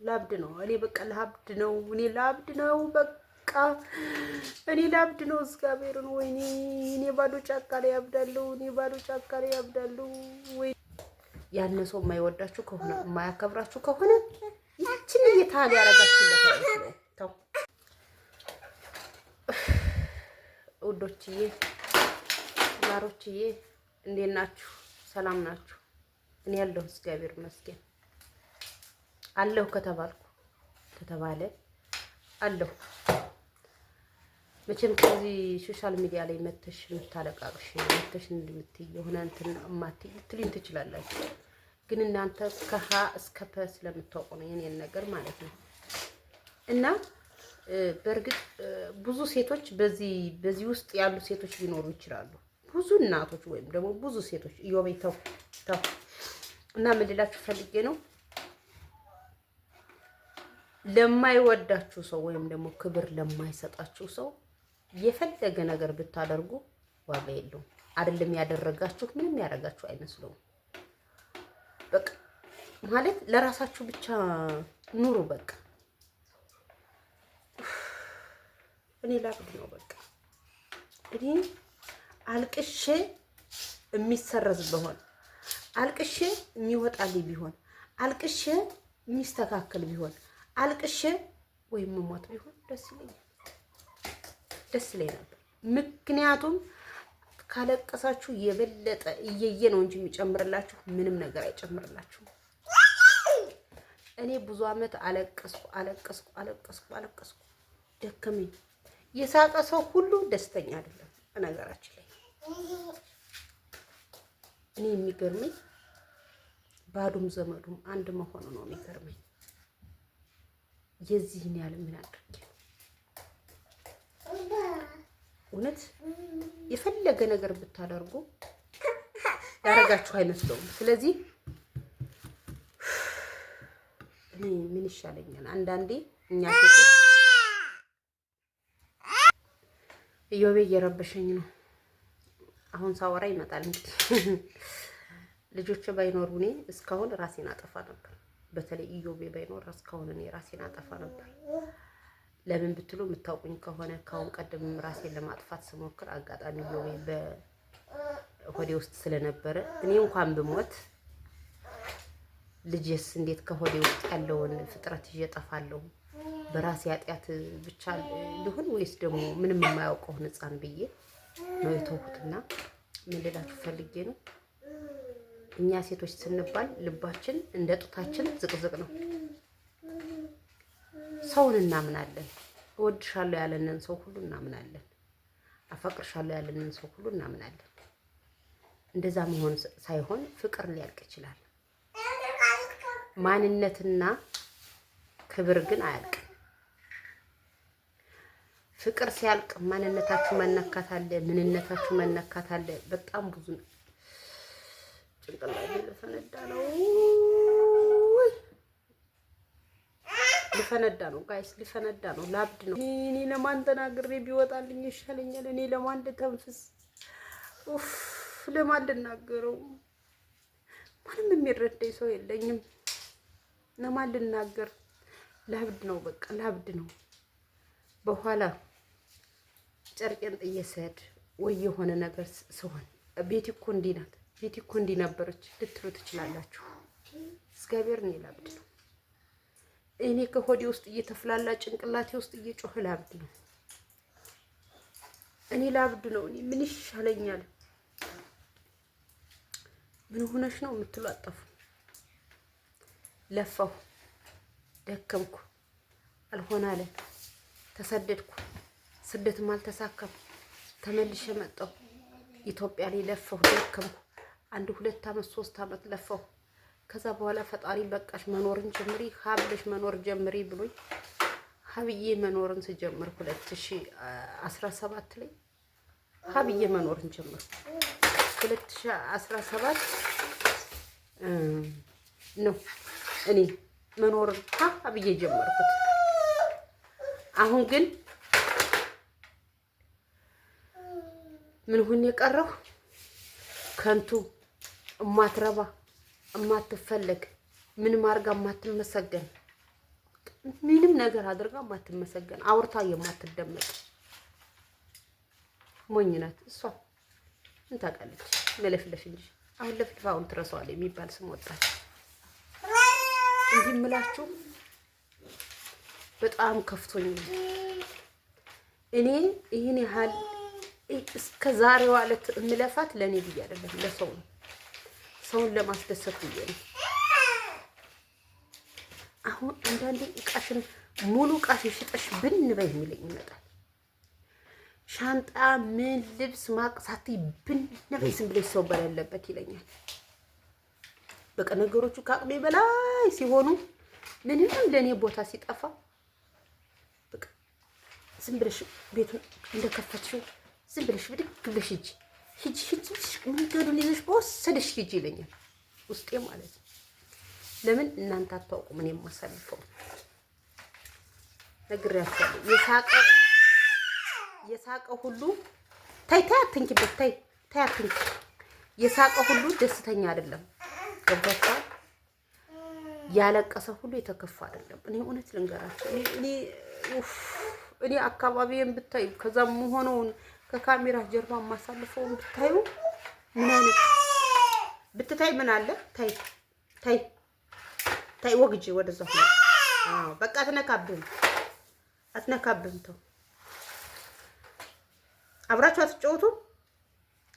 ላብድ ነው። እኔ በቃ ላብድ ነው። እኔ ላብድ ነው። በቃ እኔ ላብድ ነው። እግዚአብሔርን ወይኔ እኔ ባዶ ጫካ ላይ ያብዳለሁ። እኔ ባዶ ጫካ ላይ ያብዳለሁ። ወይ ያን ሰው የማይወዳችሁ ከሆነ የማያከብራችሁ ከሆነ ያችን እየታል ያረጋችሁለት አይመስለው። ተው ውዶችዬ፣ ማሮችዬ እንዴት ናችሁ? ሰላም ናችሁ? እኔ ያለሁ እግዚአብሔር ይመስገን አለሁ። ከተባለ አለሁ። መቼም ከዚህ ሶሻል ሚዲያ ላይ መተሽ የምታለቃቅሽ መተሽ እንድምትይ የሆነ እንትን እማትይ ልትሉኝ ትችላላችሁ። ግን እናንተ ከሀ እስከ ፐ ስለምታውቁ ነው የኔን ነገር ማለት ነው። እና በእርግጥ ብዙ ሴቶች በዚህ ውስጥ ያሉ ሴቶች ሊኖሩ ይችላሉ። ብዙ እናቶች ወይም ደግሞ ብዙ ሴቶች እዮቤተው እና ምን ልላችሁ ፈልጌ ነው፣ ለማይወዳችሁ ሰው ወይም ደግሞ ክብር ለማይሰጣችሁ ሰው የፈለገ ነገር ብታደርጉ ዋጋ የለውም። አይደለም ያደረጋችሁ ምንም ያደርጋችሁ አይመስለውም። በቃ ማለት ለራሳችሁ ብቻ ኑሩ። በቃ እኔ ላብድ ነው። በቃ እኔ አልቅሼ የሚሰረዝ ቢሆን አልቅሼ የሚወጣልኝ ቢሆን አልቅሼ የሚስተካከል ቢሆን አልቅሼ ወይም ሞት ቢሆን ደስ ይለኝ ነበር። ምክንያቱም ካለቀሳችሁ የበለጠ እየየ ነው እንጂ የሚጨምርላችሁ ምንም ነገር አይጨምርላችሁም። እኔ ብዙ አመት አለቀስኩ ደከመኝ። የሳቀ ሰው ሁሉ ደስተኛ አይደለም። በነገራችን ላይ እኔ የሚገርመኝ ባዱም ዘመዱም አንድ መሆኑ ነው የሚገርመኝ። የዚህን ያህል ምን አድርጌ እውነት የፈለገ ነገር ብታደርጉ ያረጋችሁ አይመስለውም። ስለዚህ እኔ ምን ይሻለኛል? አንዳንዴ እኛ ሴቶች እዮቤ እየረበሸኝ ነው። አሁን ሳወራ ይመጣል። እንግዲህ ልጆች ባይኖሩ እኔ እስካሁን ራሴን አጠፋ ነበር። በተለይ እዮቤ ባይኖር እስካሁን እኔ ራሴን አጠፋ ነበር። ለምን ብትሉ የምታውቁኝ ከሆነ ካሁን ቀደም ራሴን ለማጥፋት ስሞክር አጋጣሚ እዮቤ በሆዴ ውስጥ ስለነበረ እኔ እንኳን ብሞት ልጄስ እንዴት ከሆዴ ውስጥ ያለውን ፍጥረት ይዤ እጠፋለሁ? በራሴ ኃጢአት ብቻ ልሁን ወይስ ደግሞ ምንም የማያውቀው ሕፃን ብዬ ነው የተውኩትና ምን ልላችሁ ፈልጌ ነው፣ እኛ ሴቶች ስንባል ልባችን እንደ ጡታችን ዝቅዝቅ ነው። ሰውን እናምናለን። እወድሻለሁ ያለንን ሰው ሁሉ እናምናለን። አፈቅርሻለሁ ያለንን ሰው ሁሉ እናምናለን። እንደዛ መሆን ሳይሆን ፍቅር ሊያልቅ ይችላል። ማንነትና ክብር ግን አያልቅም። ፍቅር ሲያልቅ ማንነታችሁ መነካት አለ፣ ምንነታችሁ መነካት አለ። በጣም ብዙ ነው። ጭንቅላቴ ሊፈነዳ ነው ጋይስ፣ ሊፈነዳ ነው። ላብድ ነው። እኔ ለማን ተናግሬ ቢወጣልኝ ይሻለኛል? እኔ ለማን ልተንፍስ? ኡፍ ለማን ልናገረው? ማንም የሚረዳኝ ሰው የለኝም። ለማን ልናገር? ላብድ ነው። በቃ ላብድ ነው። በኋላ ጨርቄን ጥዬ ስሄድ ወይ የሆነ ነገር ስሆን ቤቲ እኮ እንዲህ ናት፣ ቤቲ እኮ እንዲህ ነበረች ልትሉ ትችላላችሁ። እግዚአብሔር እኔ ላብድ ነው። እኔ ከሆዴ ውስጥ እየተፍላላ ጭንቅላቴ ውስጥ እየጮኸ ላብድ ነው። እኔ ላብድ ነው። እኔ ምን ይሻለኛል? ምን ሆነሽ ነው የምትሉ አጠፉ። ለፋሁ፣ ደከምኩ፣ አልሆነ አለ። ተሰደድኩ፣ ስደትም አልተሳካም። ተመልሼ መጣሁ። ኢትዮጵያ ላይ ለፋሁ፣ ደከምኩ። 1 2 አመት 3 አመት ለፋሁ። ከዛ በኋላ ፈጣሪ በቃሽ መኖርን ጀምሪ፣ ሀብለሽ መኖር ጀምሪ ብሎኝ ሀብዬ መኖርን ስጀምር 2017 ላይ ሀብዬ መኖርን ጀምር 2017 ነው እኔ መኖርን ሀብዬ ጀመርኩት። አሁን ግን ምን ሆነ የቀረው? ከንቱ እማትረባ እማትፈለግ ምን ማርጋ እማትመሰገን ምንም ነገር አድርጋ ማትመሰገን አውርታ የማትደመጥ ሞኝ ናት እሷ። ምን ታውቃለች? መለፍለፍ እንጂ አሁን ለፍልፋውን ትረሳዋለች የሚባል ስም ወጣች። እንዲህ እምላችሁ በጣም ከፍቶኛል። እኔ ይህን ያህል እስከ ዛሬዋ ዕለት እምለፋት ለእኔ ብዬ አይደለም፣ ለሰው ነው። ሰውን ለማስደሰት ብዬ ነው። አሁን አንዳንዴ እቃሽን ሙሉ እቃሽን ሽጠሽ ብን በይ የሚለኝ ይመጣል። ሻንጣ ምን ልብስ ማቅሳት ብን በይ ዝም ብለሽ ሰው በሌለበት ይለኛል። በቃ ነገሮቹ ከአቅሜ በላይ ሲሆኑ ምንም ለእኔ ቦታ ሲጠፋ በቃ ዝም ብለሽ ቤቱን እንደከፈትሽው ዝም ብለሽ ብድግ ብለሽ ሂጂ መንገዱን ይዘሽ በወሰደሽ ሂጂ ይለኛል ውስጤ ማለት ነው። ለምን እናንተ አታውቁም? እኔ የማሳልፈው ነግሬያቸዋለሁ። የሳቀ ሁሉ ታይ አትንኪበት፣ ታይ አትንኪ። የሳቀ ሁሉ ደስተኛ አይደለም። ገባችኋል? ያለቀሰ ሁሉ የተከፋ አይደለም። እኔ እውነት ልንገራችሁ፣ እኔ አካባቢዬን ብታዩ ከዛም ሆነውን ከካሜራ ጀርባ የማሳልፈውን ብታዩ ምን አይነት ብትታይ ምን አለ ታይ ወግጄ ወደዛ ሆነ። አዎ በቃ አትነካብም። ተው አብራችሁ አትጫወቱ።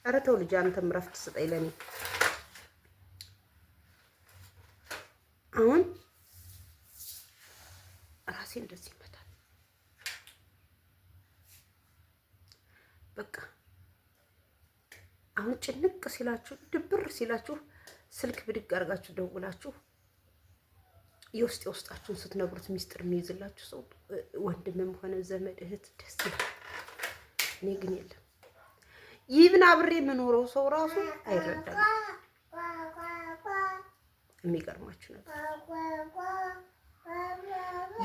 ኧረ ተው ልጅ፣ አንተም እረፍት ስጠኝ ለኔ። አሁን ራሴ እንደዚህ ይመታል። በቃ አሁን ጭንቅ ሲላችሁ ድብር ሲላችሁ ስልክ ብድግ አድርጋችሁ ደውላችሁ የውስጣችሁን ስትነግሩት ሚስጥር የሚይዝላችሁ ሰው ወንድምም ሆነ ዘመድ እህት ደስ ይላል። እኔ ግን የለም። ይህን አብሬ የምኖረው ሰው ራሱ አይረዳም። የሚገርማችሁ ነገር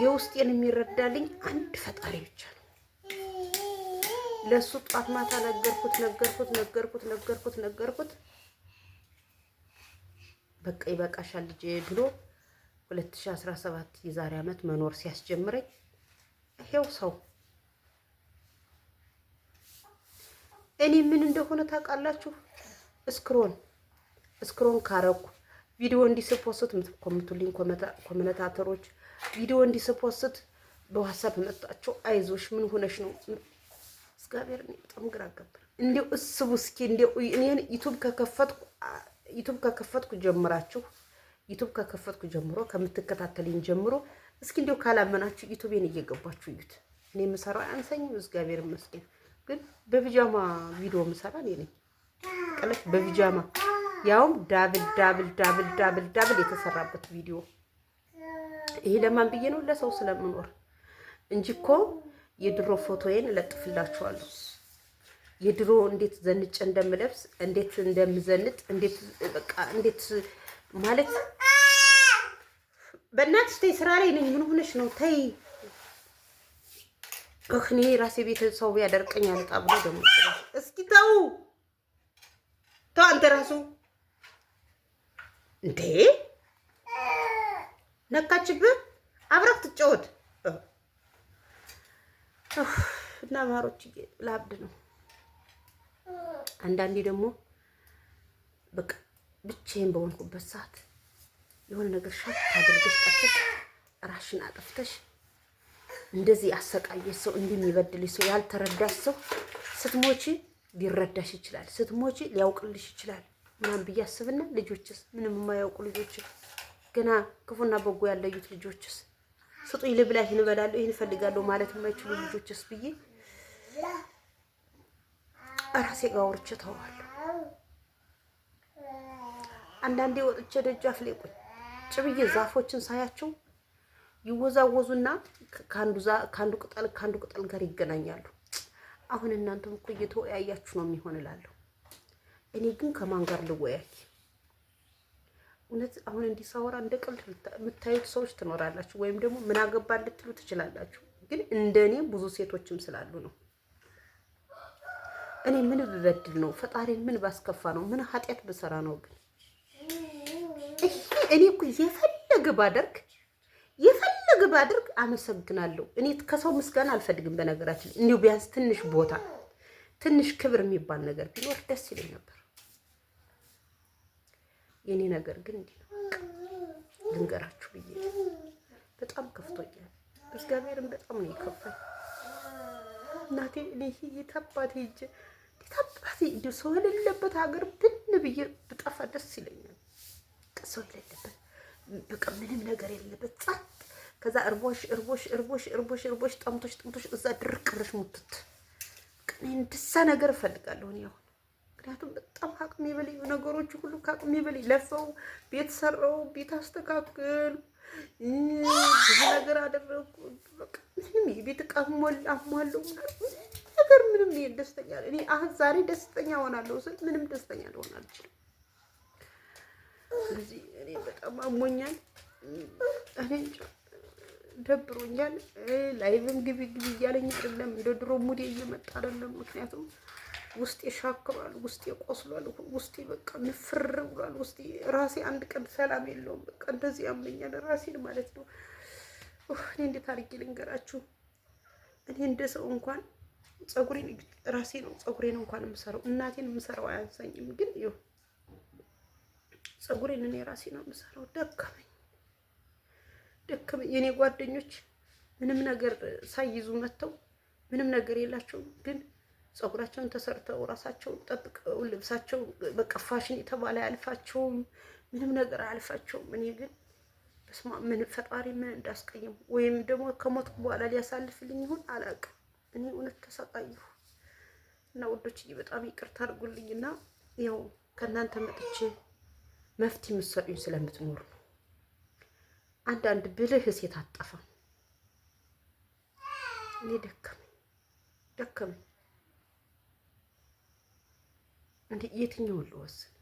የውስጤን የሚረዳልኝ አንድ ፈጣሪ ብቻ ነው። ለሱ ጧት ማታ ነገርኩት። በቃ ይበቃሻል ልጄ ብሎ 2017 የዛሬ ዓመት መኖር ሲያስጀምረኝ ይሄው ሰው እኔ ምን እንደሆነ ታውቃላችሁ? እስክሮን ካረኩ ቪዲዮ እንዲስፖስት የምትኮምቱልኝ ኮሜንታተሮች ቪዲዮ እንዲስፖስት በዋትስአፕ መጣችሁ አይዞሽ ምን ሆነሽ ነው? እግዚአብሔር እኔ በጣም ግራ ገባኝ። እንዴው እስቡ እስኪ እንዴው እኔን ዩቲዩብ ከከፈትኩ ጀምሮ ከምትከታተልኝ ጀምሮ እስኪ እንዴው ካላመናችሁ ዩቲዩብን እየገባችሁ እዩት። እኔ የምሰራው አንሰኝም እግዚአብሔር ይመስገን። ግን በቢጃማ ቪዲዮ የምሰራ እኔ ነኝ። ቀለች በቢጃማ ያውም ዳብል የተሰራበት ቪዲዮ። ይሄ ለማን ብዬ ነው? ለሰው ስለምኖር እንጂ እኮ የድሮ ፎቶዬን እለጥፍላችኋለሁ። የድሮ እንዴት ዘንጬ እንደምለብስ፣ እንዴት እንደምዘንጥ፣ እንዴት ማለት በእናትሽ ተይ፣ ስራ ላይ ነኝ። ምን ሆነሽ ነው? ተይ እኔ ራሴ ቤት ሰው ያደርቀኛል ብሎ ደግሞ እስኪ ተው አንተ ራሱ እንዴ ነካችብህ። አብረህ ትጫወት እና ማሮች ላብድ ነው። አንዳንዴ ደግሞ በቃ ብቻዬን በሆንኩበት ሰዓት የሆነ ነገር ሻት አድርገሽ ጠፍተሽ ራሽን አጠፍተሽ እንደዚህ አሰቃየሽ ሰው እንደሚበድልሽ ሰው ያልተረዳሽ ሰው ስትሞቺ ሊረዳሽ ይችላል። ስትሞቺ ሊያውቅልሽ ይችላል። ምናምን ብዬ አስብና ልጆችስ ምንም የማያውቁ ልጆች ገና ክፉና በጎ ያለዩት ልጆችስ ስጡኝ ልብላ ይሄን እበላለሁ ይሄን እፈልጋለሁ ማለት የማይችሉ ልጆችስ ብዬ ራሴ ጋር ወርቼ ተዋለሁ። አንዳንዴ ወጥቼ ደጃፍ ላይ ቁጭ ብዬ ዛፎችን ሳያቸው ይወዛወዙና ከአንዱ ቅጠል ጋር ይገናኛሉ። አሁን እናንተም እኮ እየተወያያችሁ ነው የሚሆን እላለሁ። እኔ ግን ከማን ጋር ልወያይ? እውነት አሁን እንዲህ ሳወራ እንደ ቀልድ የምታዩት ሰዎች ትኖራላችሁ፣ ወይም ደግሞ ምን አገባ ልትሉ ትችላላችሁ። ግን እንደኔ ብዙ ሴቶችም ስላሉ ነው። እኔ ምን ብበድል ነው? ፈጣሪን ምን ባስከፋ ነው? ምን ኃጢአት ብሰራ ነው? ግን እኔ እኮ የፈለገ ባድርግ አመሰግናለሁ። እኔ ከሰው ምስጋና አልፈልግም። በነገራችን እንዲሁ ቢያንስ ትንሽ ቦታ ትንሽ ክብር የሚባል ነገር ቢኖር ደስ ይለኝ ነበር። የኔ ነገር ግን እንዲህ ነው። ልንገራችሁ ብዬ በጣም ከፍቶኛል። እግዚአብሔርን በጣም ነው የከፋኝ። እናቴ እኔ የታባቴ ሂጅ የታባቴ እንዲሁ ሰው የሌለበት ሀገር ብን ብዬ ብጠፋ ደስ ይለኛል። ሰው የሌለበት በቃ ምንም ነገር የሌለበት ጸጥ። ከዛ እርቦሽ ጠምቶሽ እዛ ድርቅ ብለሽ ሙትት። እንደዛ ነገር እፈልጋለሁ እኔ አሁን። ምክንያቱም በጣም አቅሜ በላይ ነገሮች ሁሉ ከአቅሜ በላይ ለፈው ቤት ሰራው፣ ቤት አስተካክል፣ ብዙ ነገር አደረኩ። በቃ ምንም የቤት ዕቃ አሟለው ነገር ምንም ደስተኛ እኔ አሁን ዛሬ ደስተኛ ሆናለሁ ስል ምንም ደስተኛ ልሆን አልችልም። ስለዚህ እኔ በጣም አሞኛል። እኔ ደብሮኛል። ላይቭም ግቢ እያለኝ አይደለም፣ እንደ ድሮ ሙዴ እየመጣ አይደለም። ምክንያቱም ውስጤ ሻክሯል፣ ውስጤ ቆስሏል፣ ውስጤ በቃ ንፍር ብሏል። ውስጤ ራሴ አንድ ቀን ሰላም የለውም። በቃ እንደዚህ ያመኛል ራሴን ማለት ነው። እኔ እንዴት አድርጌ ልንገራችሁ? እኔ እንደ ሰው እንኳን ፀጉሬን ራሴ ነው ፀጉሬን እንኳን የምሰራው፣ እናቴን የምሰራው አያንሳኝም። ግን ይኸው ፀጉሬን እኔ ራሴ ነው የምሰራው። ደከመኝ። የኔ ጓደኞች ምንም ነገር ሳይይዙ መተው ምንም ነገር የላቸውም፣ ግን ፀጉራቸውን ተሰርተው ራሳቸውን ጠብቀው ልብሳቸው በቃ ፋሽን የተባለ አያልፋቸውም፣ ምንም ነገር አያልፋቸውም። እኔ ግን በስመ አብ ምን ፈጣሪ ምን እንዳስቀየሙ ወይም ደግሞ ከሞትኩ በኋላ ሊያሳልፍልኝ ይሁን አላውቅም። እኔ እውነት ተሰቃየሁ እና ወዶችዬ በጣም ይቅርታ አድርጉልኝና ያው ከእናንተ መጥቼ መፍትሄ የምትሰጡኝ ስለምትኖር ነው። አንዳንድ ብልህ ሴት አጠፋም። እኔ ደከመኝ እንዴ የትኛውን ልወስን?